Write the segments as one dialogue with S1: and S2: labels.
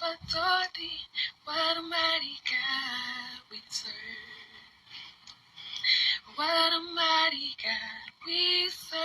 S1: authority. What a mighty God we serve. What a mighty God we serve.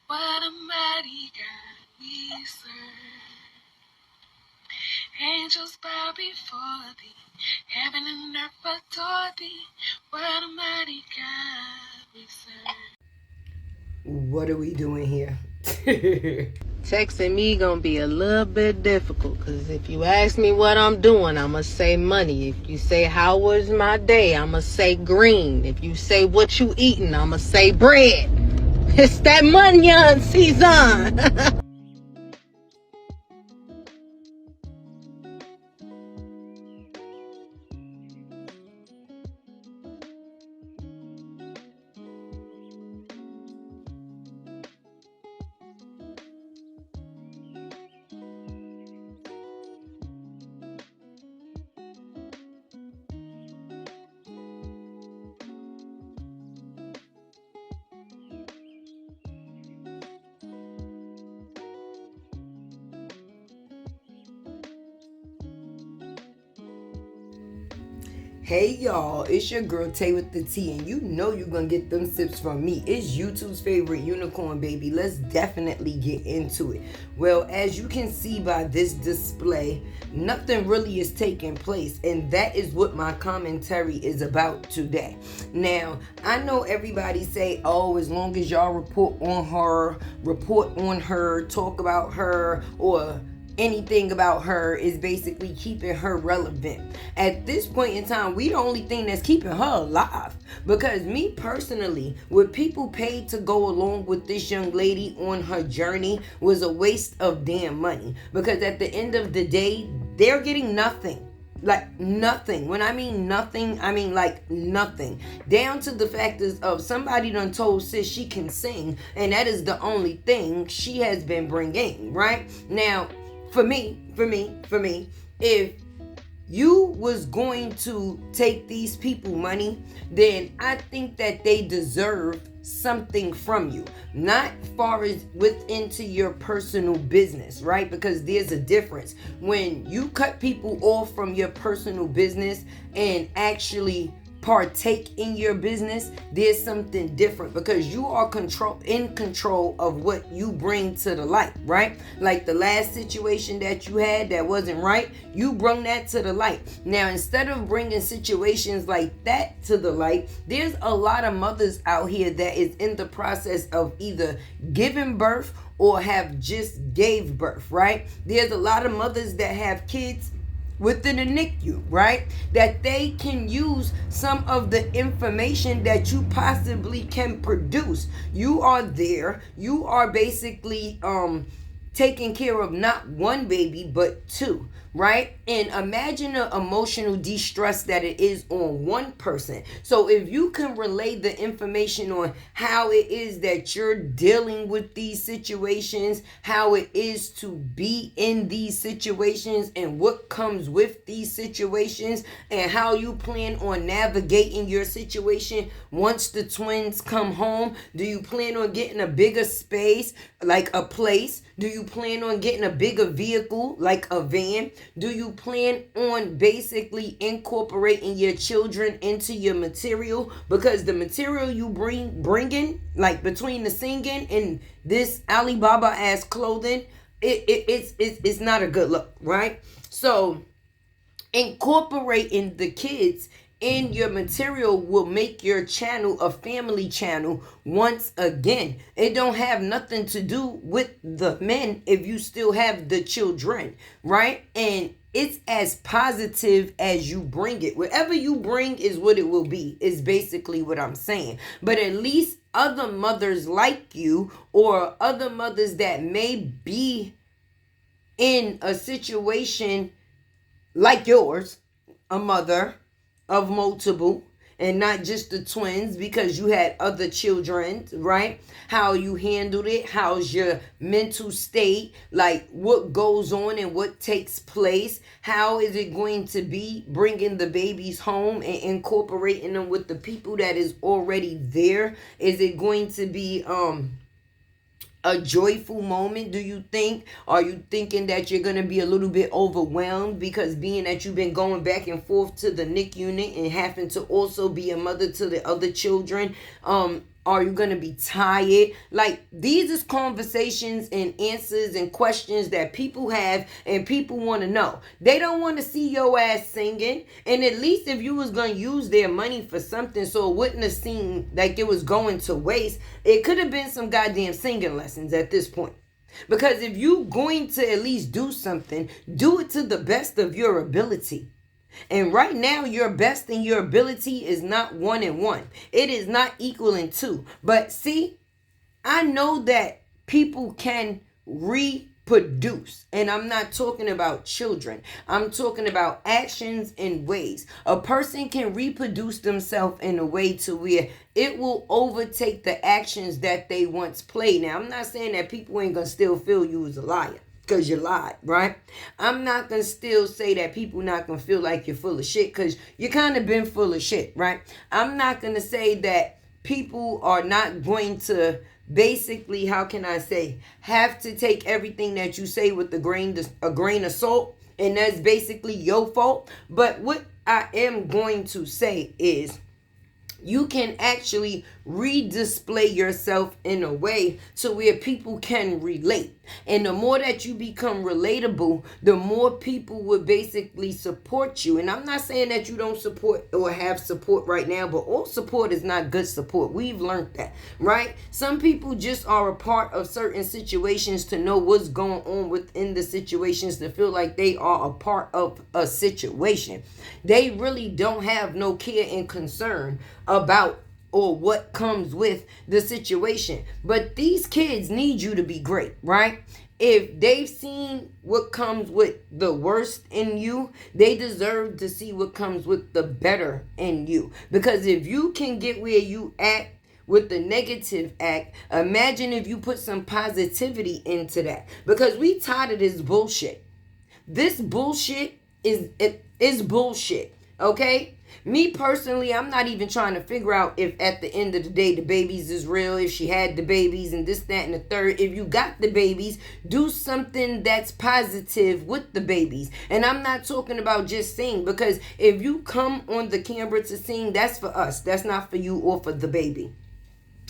S1: What a mighty God we serve. Angels bow before thee. Heaven and earth adore thee. What a mighty God we serve.
S2: What are we doing here?
S3: Texting me gonna be a little bit difficult, because if you ask me what I'm doing, I'ma say money. If you say how was my day, I'ma say green. If you say what you eating, I'ma say bread. It's that money season.
S2: Hey y'all, it's your girl Tay with the T, and you know you're gonna get them sips from me. It's YouTube's favorite unicorn baby. Let's definitely get into it. Well, as you can see by this display, nothing really is taking place, and that is what my commentary is about today. Now, I know everybody say, oh, as long as y'all report on her, talk about her, or anything about her is basically keeping her relevant. At this point in time, we the only thing that's keeping her alive. Because me personally, what people paid to go along with this young lady on her journey was a waste of damn money. Because at the end of the day, they're getting nothing. Like nothing. When I mean nothing, I mean like nothing. Down to the fact of somebody done told sis she can sing, and that is the only thing she has been bringing, right? Now, for me, if you was going to take these people money, then I think that they deserve something from you, not far as into your personal business, right? Because there's a difference when you cut people off from your personal business and actually partake in your business. There's something different, because you are in control of what you bring to the light, right? Like the last situation that you had that wasn't right, you bring that to the light. Now, instead of bringing situations like that to the light, there's a lot of mothers out here that is in the process of either giving birth or have just gave birth, right? There's a lot of mothers that have kids within a NICU, right? That they can use some of the information that you possibly can produce. You are there. You are basically taking care of not one baby, but two, right? And imagine the emotional distress that it is on one person. So if you can relay the information on how it is that you're dealing with these situations, how it is to be in these situations, and what comes with these situations, and how you plan on navigating your situation once the twins come home. Do you plan on getting a bigger space, like a place? Do you plan on getting a bigger vehicle, like a van? Do you plan on basically incorporating your children into your material? Because the material you bringing, like between the singing and this Alibaba ass clothing, it's not a good look, right? So incorporating the kids in your material will make your channel a family channel once again. It don't have nothing to do with the men if you still have the children, right? And it's as positive as you bring it. Whatever you bring is what it will be, is basically what I'm saying. But at least other mothers like you, or other mothers that may be in a situation like yours, a mother of multiple, and not just the twins, because you had other children, right? How you handled it, how's your mental state, like what goes on and what takes place, how is it going to be bringing the babies home and incorporating them with the people that is already there? Is it going to be a joyful moment, do you think? Are you thinking that you're going to be a little bit overwhelmed because being that you've been going back and forth to the NIC unit and having to also be a mother to the other children? Are you going to be tired? Like, these is conversations and answers and questions that people have and people want to know. They don't want to see your ass singing. And at least if you was going to use their money for something so it wouldn't have seemed like it was going to waste, it could have been some goddamn singing lessons at this point. Because if you going to at least do something, do it to the best of your ability. And right now, your best and your ability is not 1 and 1. It is not equal in 2. But see, I know that people can reproduce. And I'm not talking about children. I'm talking about actions and ways. A person can reproduce themselves in a way to where it will overtake the actions that they once played. Now, I'm not saying that people ain't going to still feel you as a liar, because you lied, right? I'm not going to still say that people not going to feel like you're full of shit, because you kind of been full of shit, right? I'm not going to say that people are not going to basically, how can I say, have to take everything that you say with a grain of salt, and that's basically your fault. But what I am going to say is, you can actually redisplay yourself in a way to where people can relate. And the more that you become relatable, the more people would basically support you. And I'm not saying that you don't support or have support right now, but all support is not good support. We've learned that, right? Some people just are a part of certain situations to know what's going on within the situations, to feel like they are a part of a situation. They really don't have no care and concern about or what comes with the situation. But these kids need you to be great, right? If they've seen what comes with the worst in you, they deserve to see what comes with the better in you. Because if you can get where you at with the negative act, imagine if you put some positivity into that. Because we tired of this bullshit. This bullshit is bullshit, okay? Me personally, I'm not even trying to figure out if at the end of the day the babies is real, if she had the babies and this, that, and the third. If you got the babies, do something that's positive with the babies. And I'm not talking about just sing, because if you come on the camera to sing, that's for us. That's not for you or for the baby.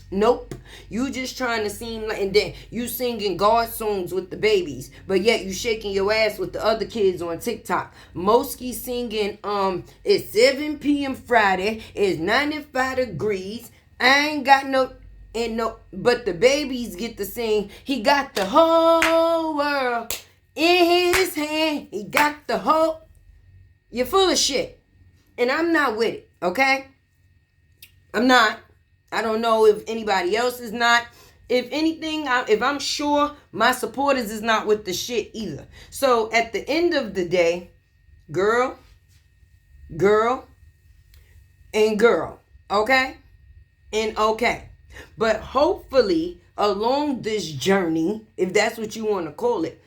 S2: Nope. You just trying to seem like, and then you singing God songs with the babies, but yet you shaking your ass with the other kids on TikTok. Moski singing, it's 7 p.m. Friday, it's 95 degrees, I ain't got no, but the babies get to sing, he got the whole world in his hand, he got the whole, you're full of shit. And I'm not with it, okay? I'm not. I don't know if anybody else is not. If anything, if I'm sure, my supporters is not with the shit either. So at the end of the day, girl, and girl, okay? And okay. But hopefully, along this journey, if that's what you want to call it,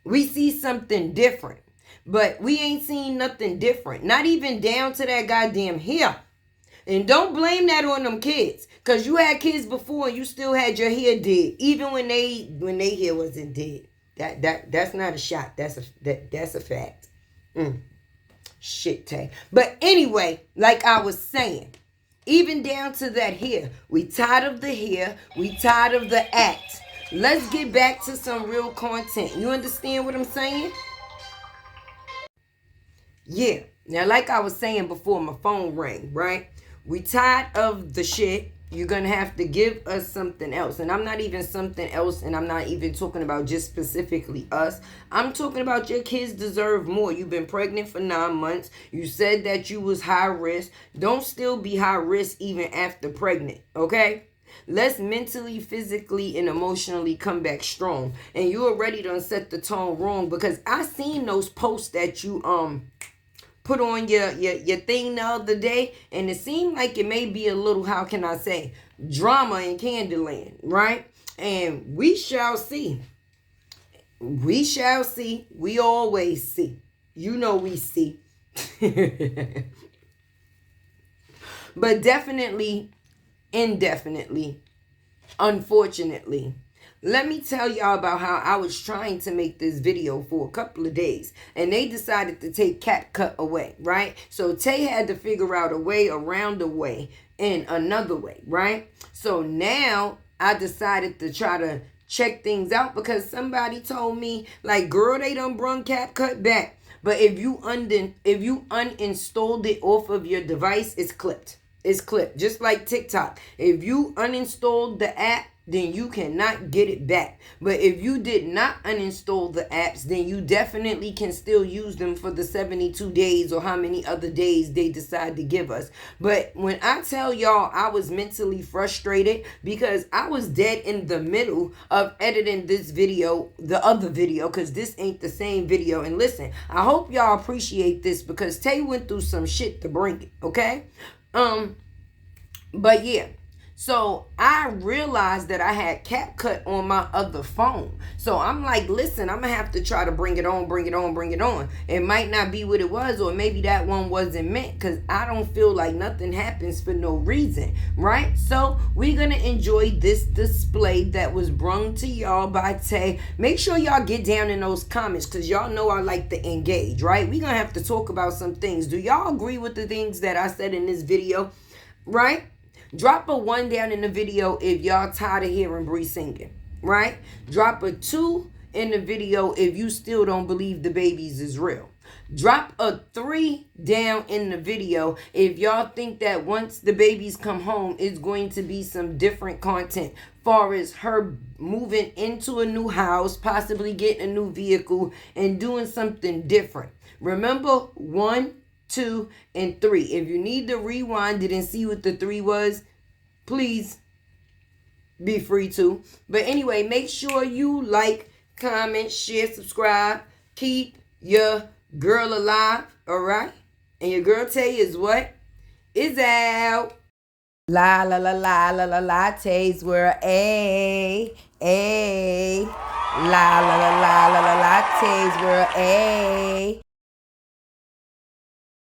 S2: we see something different. But we ain't seen nothing different. Not even down to that goddamn hair. And don't blame that on them kids, because you had kids before and you still had your hair dead, even when they hair wasn't dead. That's not a shot. That's a fact. Shit, Tay. But anyway, like I was saying, even down to that hair, we tired of the hair, we tired of the act. Let's get back to some real content. You understand what I'm saying? Yeah. Now, like I was saying before my phone rang, right? We tired of the shit. You're going to have to give us something else. And I'm not even something else. And I'm not even talking about just specifically us. I'm talking about your kids deserve more. You've been pregnant for 9 months. You said that you was high risk. Don't still be high risk even after pregnant. Okay? Let's mentally, physically, and emotionally come back strong. And you already done set the tone wrong. Because I seen those posts that you put on your thing the other day, and it seemed like it may be a little, how can I say, drama in Candyland, right? And we shall see. We shall see. We always see. You know we see. But definitely, indefinitely, unfortunately, let me tell y'all about how I was trying to make this video for a couple of days, and they decided to take CapCut away, right? So Tay had to figure out a way around the way and another way, right? So now I decided to try to check things out because somebody told me, like, girl, they done brung CapCut back. But if you uninstalled it off of your device, it's clipped. It's clipped. Just like TikTok. If you uninstalled the app, then you cannot get it back. But if you did not uninstall the apps, then you definitely can still use them for the 72 days or how many other days they decide to give us. But when I tell y'all I was mentally frustrated because I was dead in the middle of editing this video, the other video, because this ain't the same video. And listen, I hope y'all appreciate this because Tay went through some shit to bring it, okay? But yeah. So I realized that I had CapCut on my other phone. So I'm like, listen, I'm going to have to try to bring it on. It might not be what it was, or maybe that one wasn't meant, because I don't feel like nothing happens for no reason, right? So we're going to enjoy this display that was brung to y'all by Tay. Make sure y'all get down in those comments because y'all know I like to engage, right? We're going to have to talk about some things. Do y'all agree with the things that I said in this video, right? Drop a 1 down in the video if y'all tired of hearing Bri singing, right? Drop a 2 in the video if you still don't believe the babies is real. Drop a 3 down in the video if y'all think that once the babies come home, it's going to be some different content far as her moving into a new house, possibly getting a new vehicle, and doing something different. Remember 1, 2, and 3. If you need to rewind it and see what the 3 was, please be free to. But anyway, make sure you like, comment, share, subscribe. Keep your girl alive, all right? And your girl Tay is what? Is out. La la la la la la lattes were a. La la la la la la lattes were a.